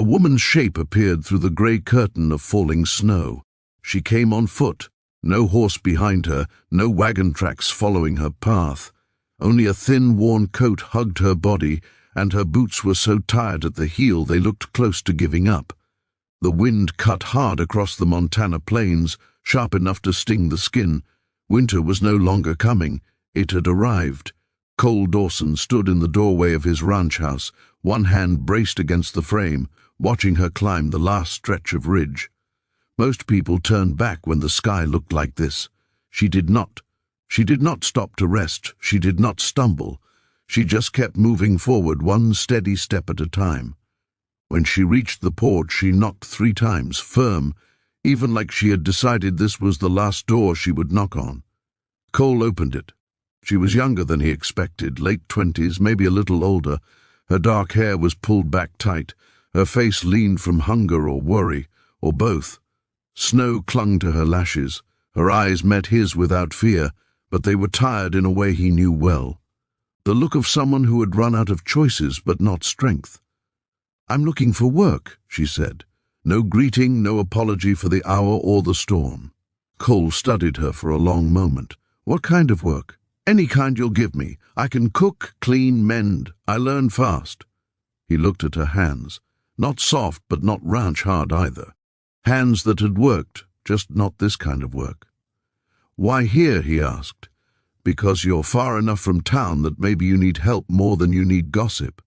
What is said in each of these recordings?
A woman's shape appeared through the grey curtain of falling snow. She came on foot, no horse behind her, no wagon tracks following her path. Only a thin, worn coat hugged her body, and her boots were so tired at the heel they looked close to giving up. The wind cut hard across the Montana plains, sharp enough to sting the skin. Winter was no longer coming. It had arrived. Cole Dawson stood in the doorway of his ranch house, one hand braced against the frame, watching her climb the last stretch of ridge. Most people turned back when the sky looked like this. She did not. She did not stop to rest. She did not stumble. She just kept moving forward, one steady step at a time. When she reached the porch, she knocked 3 times, firm, even like she had decided this was the last door she would knock on. Cole opened it. She was younger than he expected, late 20s, maybe a little older. Her dark hair was pulled back tight. Her face leaned from hunger or worry, or both. Snow clung to her lashes. Her eyes met his without fear, but they were tired in a way he knew well. The look of someone who had run out of choices but not strength. "I'm looking for work," she said. No greeting, no apology for the hour or the storm. Cole studied her for a long moment. "What kind of work?" "Any kind you'll give me. I can cook, clean, mend. I learn fast." He looked at her hands. Not soft, but not ranch hard either. Hands that had worked, just not this kind of work. "Why here?" he asked. "Because you're far enough from town that maybe you need help more than you need gossip."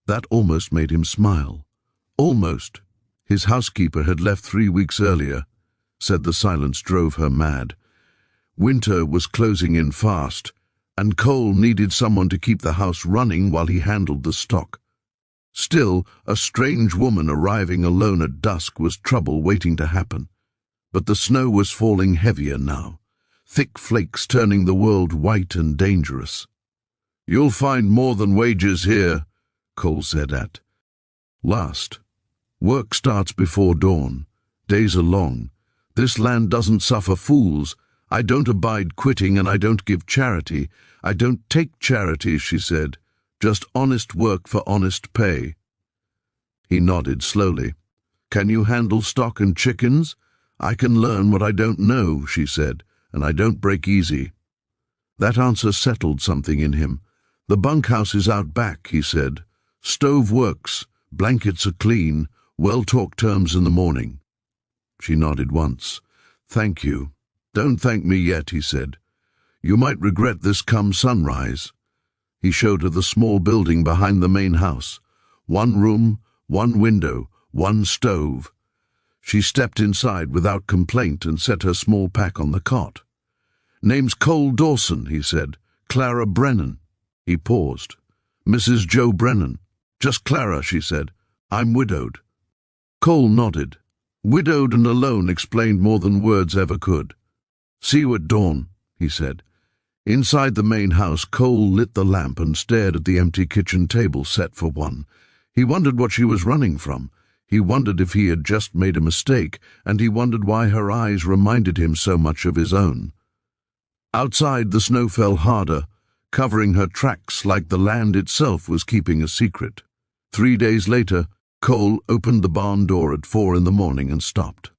That almost made him smile. Almost. His housekeeper had left 3 weeks earlier, said the silence drove her mad. Winter was closing in fast, and Cole needed someone to keep the house running while he handled the stock. Still, a strange woman arriving alone at dusk was trouble waiting to happen. But the snow was falling heavier now, thick flakes turning the world white and dangerous. "You'll find more than wages here," Cole said at last. "Work starts before dawn. Days are long. This land doesn't suffer fools. I don't abide quitting, and I don't give charity. I don't take charity," she said. "Just honest work for honest pay." He nodded slowly. "Can you handle stock and chickens?" "I can learn what I don't know," she said, "and I don't break easy." That answer settled something in him. "The bunkhouse is out back," he said. "Stove works, blankets are clean, well-talked terms in the morning." She nodded once. "Thank you." "Don't thank me yet," he said. "You might regret this come sunrise." He showed her the small building behind the main house. 1 room, 1 window, 1 stove. She stepped inside without complaint and set her small pack on the cot. "Name's Cole Dawson," he said. "Clara Brennan." He paused. "Mrs. Joe Brennan." "Just Clara," she said. "I'm widowed." Cole nodded. Widowed and alone explained more than words ever could. "See you at dawn," he said. Inside the main house, Cole lit the lamp and stared at the empty kitchen table set for one. He wondered what she was running from. He wondered if he had just made a mistake, and he wondered why her eyes reminded him so much of his own. Outside, the snow fell harder, covering her tracks like the land itself was keeping a secret. 3 days later, Cole opened the barn door at 4 in the morning and stopped.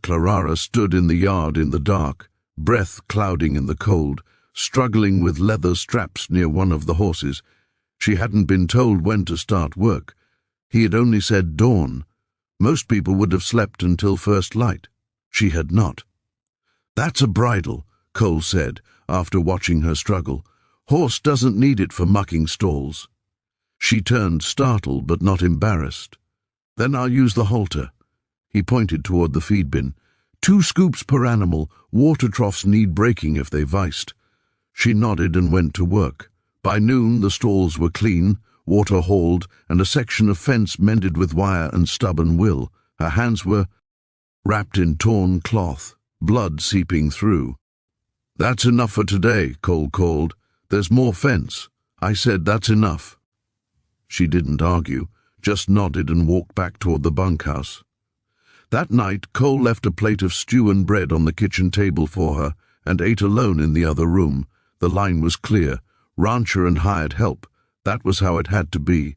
Clara stood in the yard in the dark, breath clouding in the cold, struggling with leather straps near one of the horses. She hadn't been told when to start work. He had only said dawn. Most people would have slept until first light. She had not. "That's a bridle," Cole said, after watching her struggle. "Horse doesn't need it for mucking stalls." She turned, startled but not embarrassed. "Then I'll use the halter." He pointed toward the feed bin. 2 scoops per animal. Water troughs need breaking if they viced." She nodded and went to work. By noon the stalls were clean, water hauled, and a section of fence mended with wire and stubborn will. Her hands were wrapped in torn cloth, blood seeping through. "That's enough for today," Cole called. "There's more fence." I said, "That's enough." She didn't argue, just nodded and walked back toward the bunkhouse. That night, Cole left a plate of stew and bread on the kitchen table for her and ate alone in the other room. The line was clear. Rancher and hired help. That was how it had to be.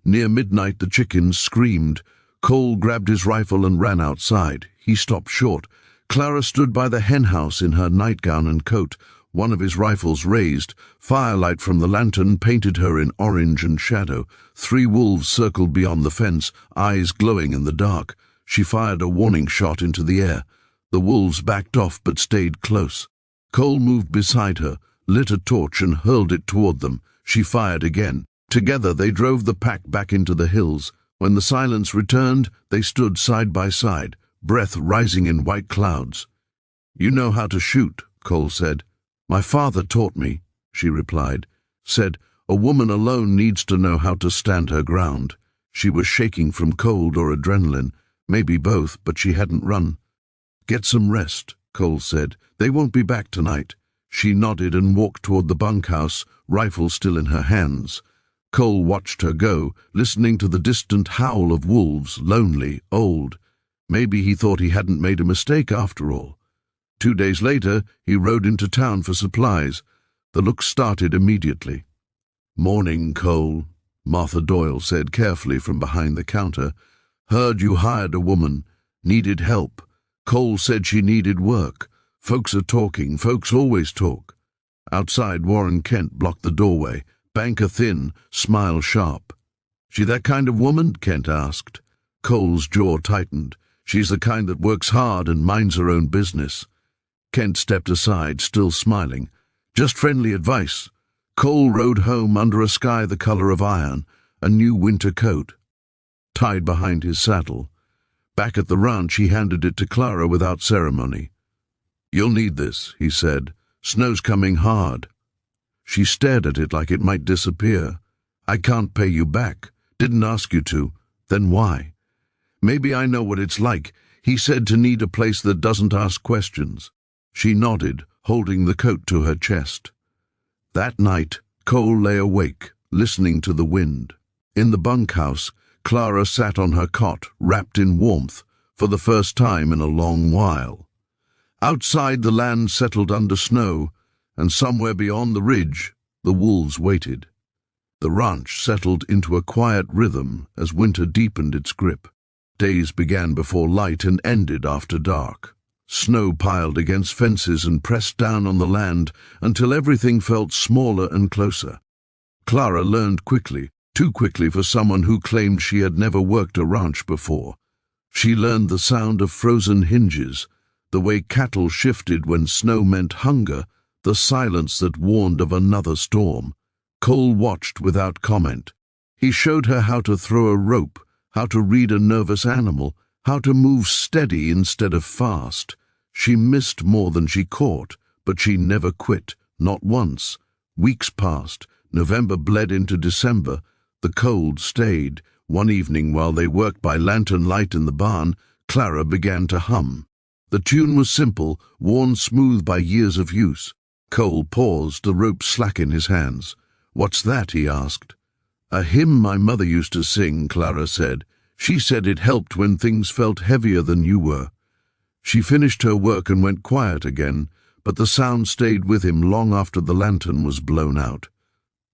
Near midnight the chickens screamed. Cole grabbed his rifle and ran outside. He stopped short. Clara stood by the henhouse in her nightgown and coat, one of his rifles raised. Firelight from the lantern painted her in orange and shadow. 3 wolves circled beyond the fence, eyes glowing in the dark. She fired a warning shot into the air. The wolves backed off but stayed close. Cole moved beside her, lit a torch and hurled it toward them. She fired again. Together they drove the pack back into the hills. When the silence returned, they stood side by side, breath rising in white clouds. "You know how to shoot," Cole said. "My father taught me," she replied. Said, "A woman alone needs to know how to stand her ground." She was shaking from cold or adrenaline, maybe both, but she hadn't run. "Get some rest," Cole said. "They won't be back tonight." She nodded and walked toward the bunkhouse, rifle still in her hands. Cole watched her go, listening to the distant howl of wolves, lonely, old. Maybe he thought he hadn't made a mistake after all. 2 days later, he rode into town for supplies. The look started immediately. "Morning, Cole," Martha Doyle said carefully from behind the counter. "Heard you hired a woman. Needed help. Cole said she needed work. Folks are talking. Folks always talk." Outside, Warren Kent blocked the doorway. Banker thin, smile sharp. "She that kind of woman?" Kent asked. Cole's jaw tightened. "She's the kind that works hard and minds her own business." Kent stepped aside, still smiling. "Just friendly advice." Cole rode home under a sky the color of iron, a new winter coat tied behind his saddle. Back at the ranch, he handed it to Clara without ceremony. "You'll need this," he said. "Snow's coming hard." She stared at it like it might disappear. "I can't pay you back. Didn't ask you to. Then why?" "Maybe I know what it's like," he said, "to need a place that doesn't ask questions." She nodded, holding the coat to her chest. That night, Cole lay awake, listening to the wind. In the bunkhouse, Clara sat on her cot, wrapped in warmth, for the first time in a long while. Outside, the land settled under snow, and somewhere beyond the ridge, the wolves waited. The ranch settled into a quiet rhythm as winter deepened its grip. Days began before light and ended after dark. Snow piled against fences and pressed down on the land until everything felt smaller and closer. Clara learned quickly, too quickly for someone who claimed she had never worked a ranch before. She learned the sound of frozen hinges, the way cattle shifted when snow meant hunger, the silence that warned of another storm. Cole watched without comment. He showed her how to throw a rope, how to read a nervous animal, how to move steady instead of fast. She missed more than she caught, but she never quit, not once. Weeks passed. November bled into December. The cold stayed. One evening, while they worked by lantern light in the barn, Clara began to hum. The tune was simple, worn smooth by years of use. Cole paused, the rope slack in his hands. "What's that?" he asked. "A hymn my mother used to sing," Clara said. "She said it helped when things felt heavier than you were." She finished her work and went quiet again, but the sound stayed with him long after the lantern was blown out.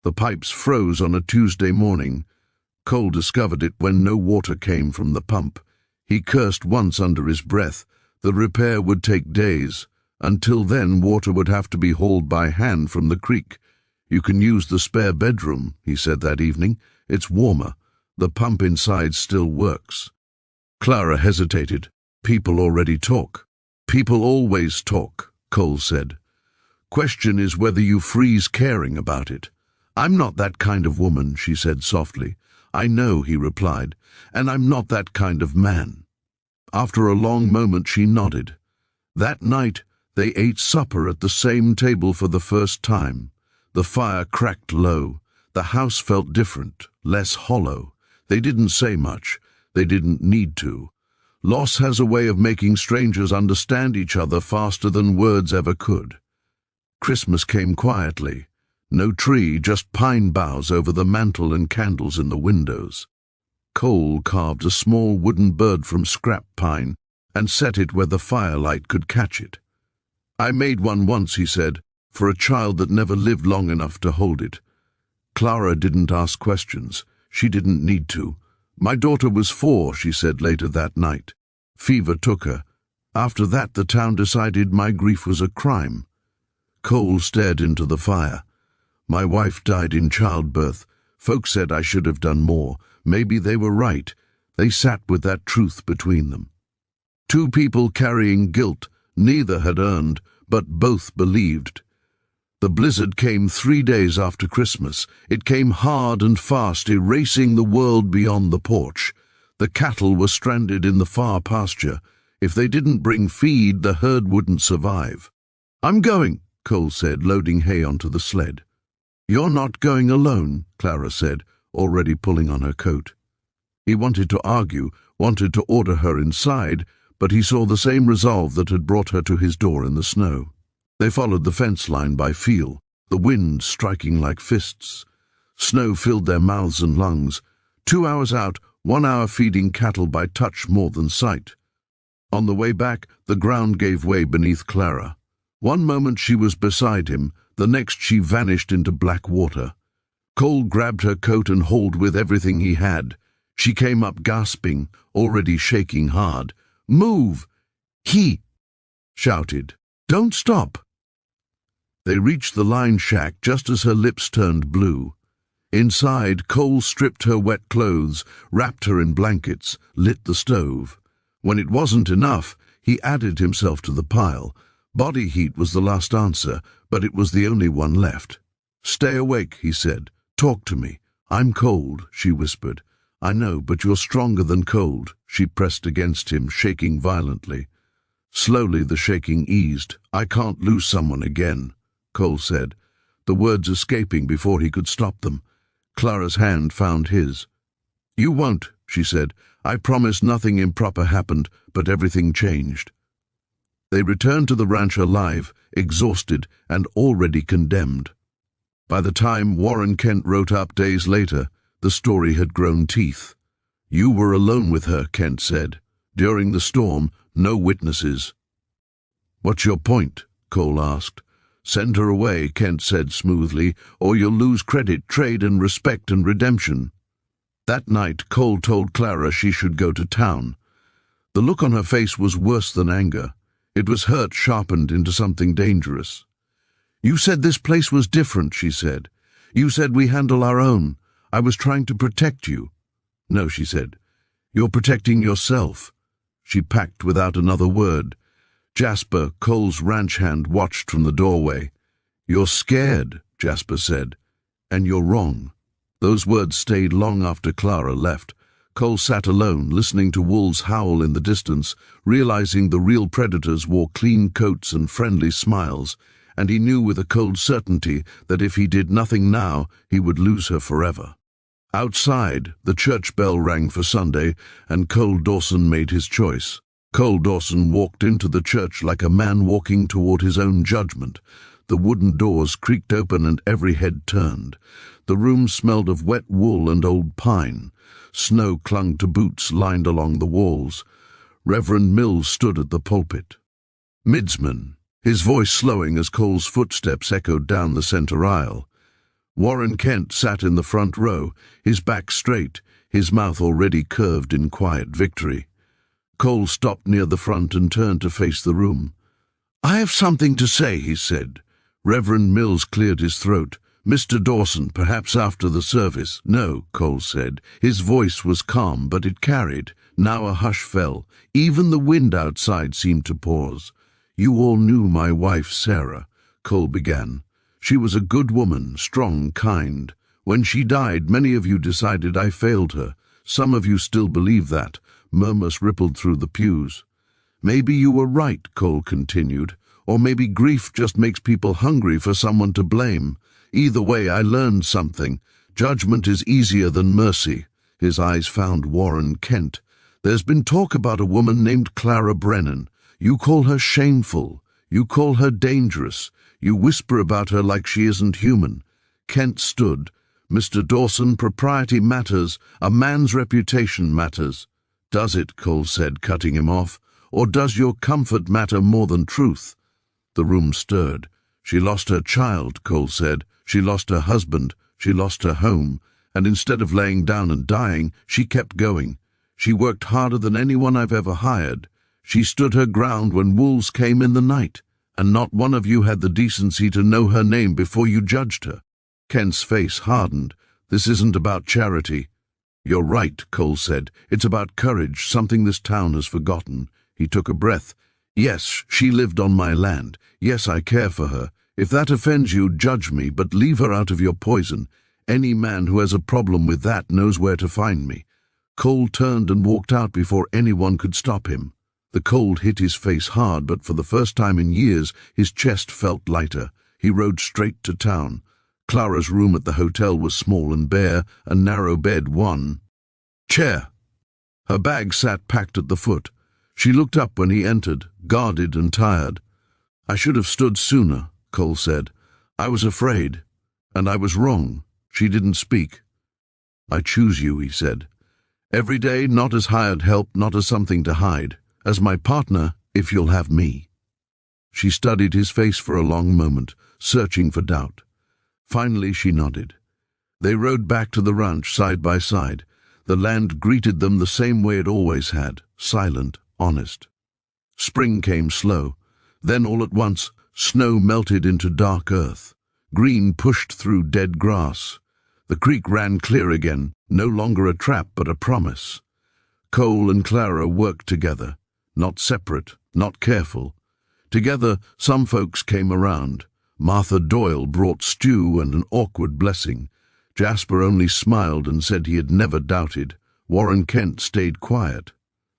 The pipes froze on a Tuesday morning. Cole discovered it when no water came from the pump. He cursed once under his breath. The repair would take days. Until then, water would have to be hauled by hand from the creek. "You can use the spare bedroom," he said that evening. "It's warmer. The pump inside still works." Clara hesitated. "People already talk." "People always talk," Cole said. "Question is whether you freeze caring about it." "I'm not that kind of woman," she said softly. "I know," he replied, "and I'm not that kind of man." After a long moment she nodded. That night they ate supper at the same table for the first time. The fire cracked low. The house felt different, less hollow. They didn't say much. They didn't need to. Loss has a way of making strangers understand each other faster than words ever could. Christmas came quietly. No tree, just pine boughs over the mantel and candles in the windows. Cole carved a small wooden bird from scrap pine and set it where the firelight could catch it. "I made one once," he said, "for a child that never lived long enough to hold it." Clara didn't ask questions. She didn't need to. My daughter was 4, she said later that night. Fever took her. After that, the town decided my grief was a crime. Cole stared into the fire. My wife died in childbirth. Folks said I should have done more. Maybe they were right. They sat with that truth between them. 2 people carrying guilt. Neither had earned, but both believed. The blizzard came 3 days after Christmas. It came hard and fast, erasing the world beyond the porch. The cattle were stranded in the far pasture. If they didn't bring feed, the herd wouldn't survive. "I'm going," Cole said, loading hay onto the sled. "You're not going alone," Clara said, already pulling on her coat. He wanted to argue, wanted to order her inside, but he saw the same resolve that had brought her to his door in the snow. They followed the fence line by feel, the wind striking like fists. Snow filled their mouths and lungs. 2 hours out, 1 hour feeding cattle by touch more than sight. On the way back, the ground gave way beneath Clara. One moment she was beside him, the next she vanished into black water. Cole grabbed her coat and hauled with everything he had. She came up gasping, already shaking hard. "Move!" He shouted. "Don't stop!" They reached the line shack just as her lips turned blue. Inside, Cole stripped her wet clothes, wrapped her in blankets, lit the stove. When it wasn't enough, he added himself to the pile. Body heat was the last answer, but it was the only one left. "Stay awake," he said. "Talk to me." "I'm cold," she whispered. "I know, but you're stronger than cold." She pressed against him, shaking violently. Slowly the shaking eased. "I can't lose someone again," Cole said, the words escaping before he could stop them. Clara's hand found his. "You won't," she said. "I promise nothing improper happened, but everything changed." They returned to the ranch alive, exhausted, and already condemned. By the time Warren Kent wrote up days later, the story had grown teeth. "You were alone with her," Kent said. "During the storm, no witnesses." "What's your point?" Cole asked. "Send her away," Kent said smoothly, "or you'll lose credit, trade and respect and redemption." That night, Cole told Clara she should go to town. The look on her face was worse than anger. It was hurt sharpened into something dangerous. "You said this place was different," she said. "You said we handle our own. I was trying to protect you." "No," she said. "You're protecting yourself." She packed without another word. Jasper, Cole's ranch hand, watched from the doorway. "You're scared," Jasper said. "And you're wrong." Those words stayed long after Clara left. Cole sat alone, listening to wolves howl in the distance, realizing the real predators wore clean coats and friendly smiles, and he knew with a cold certainty that if he did nothing now, he would lose her forever. Outside, the church bell rang for Sunday, and Cole Dawson made his choice. Cole Dawson walked into the church like a man walking toward his own judgment. The wooden doors creaked open and every head turned. The room smelled of wet wool and old pine. Snow clung to boots lined along the walls. Reverend Mills stood at the pulpit. "Midsman," his voice slowing as Cole's footsteps echoed down the center aisle. Warren Kent sat in the front row, his back straight, his mouth already curved in quiet victory. Cole stopped near the front and turned to face the room. "I have something to say," he said. Reverend Mills cleared his throat. "Mr. Dawson, perhaps after the service." "No," Cole said. His voice was calm, but it carried. Now a hush fell. Even the wind outside seemed to pause. "You all knew my wife, Sarah," Cole began. "She was a good woman, strong, kind. When she died, many of you decided I failed her. Some of you still believe that." Murmurs rippled through the pews. "Maybe you were right," Cole continued. "Or maybe grief just makes people hungry for someone to blame. Either way, I learned something. Judgment is easier than mercy." His eyes found Warren Kent. "There's been talk about a woman named Clara Brennan. You call her shameful. You call her dangerous. You whisper about her like she isn't human." Kent stood. "Mr. Dawson, propriety matters. A man's reputation matters." "Does it?" Cole said, cutting him off. "Or does your comfort matter more than truth?" The room stirred. "She lost her child," Cole said. "She lost her husband. She lost her home. And instead of laying down and dying, she kept going. She worked harder than anyone I've ever hired. She stood her ground when wolves came in the night, and not one of you had the decency to know her name before you judged her. Kent's face hardened. This isn't about charity. You're right, Cole said. It's about courage, something this town has forgotten. He took a breath. Yes, she lived on my land. Yes, I care for her. If that offends you, judge me, but leave her out of your poison. Any man who has a problem with that knows where to find me. Cole turned and walked out before anyone could stop him. The cold hit his face hard, but for the first time in years, his chest felt lighter. He rode straight to town. Clara's room at the hotel was small and bare, a narrow bed, one chair. Her bag sat packed at the foot. She looked up when he entered, guarded and tired. I should have stood sooner, Cole said. I was afraid, and I was wrong. She didn't speak. I choose you, he said. Every day, not as hired help, not as something to hide. As my partner, if you'll have me. She studied his face for a long moment, searching for doubt. Finally, she nodded. They rode back to the ranch side by side. The land greeted them the same way it always had, silent, honest. Spring came slow. Then all at once, snow melted into dark earth. Green pushed through dead grass. The creek ran clear again, no longer a trap but a promise. Cole and Clara worked together, not separate, not careful. Together, some folks came around. Martha Doyle brought stew and an awkward blessing. Jasper only smiled and said he had never doubted. Warren Kent stayed quiet.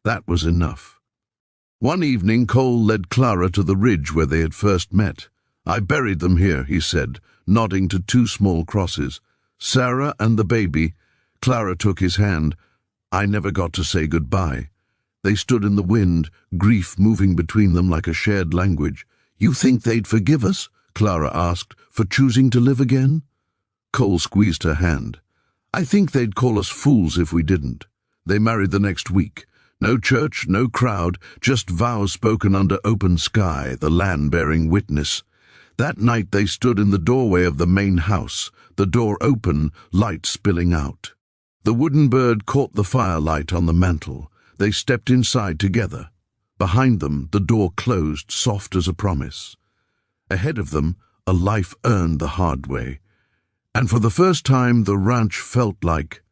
That was enough. One evening, Cole led Clara to the ridge where they had first met. I buried them here, he said, nodding to two small crosses. Sarah and the baby. Clara took his hand. I never got to say goodbye. They stood in the wind, grief moving between them like a shared language. You think they'd forgive us? Clara asked, for choosing to live again? Cole squeezed her hand. I think they'd call us fools if we didn't. They married the next week. No church, no crowd, just vows spoken under open sky, the land bearing witness. That night they stood in the doorway of the main house, the door open, light spilling out. The wooden bird caught the firelight on the mantel. They stepped inside together. Behind them, the door closed, soft as a promise. Ahead of them, a life earned the hard way. And for the first time, the ranch felt like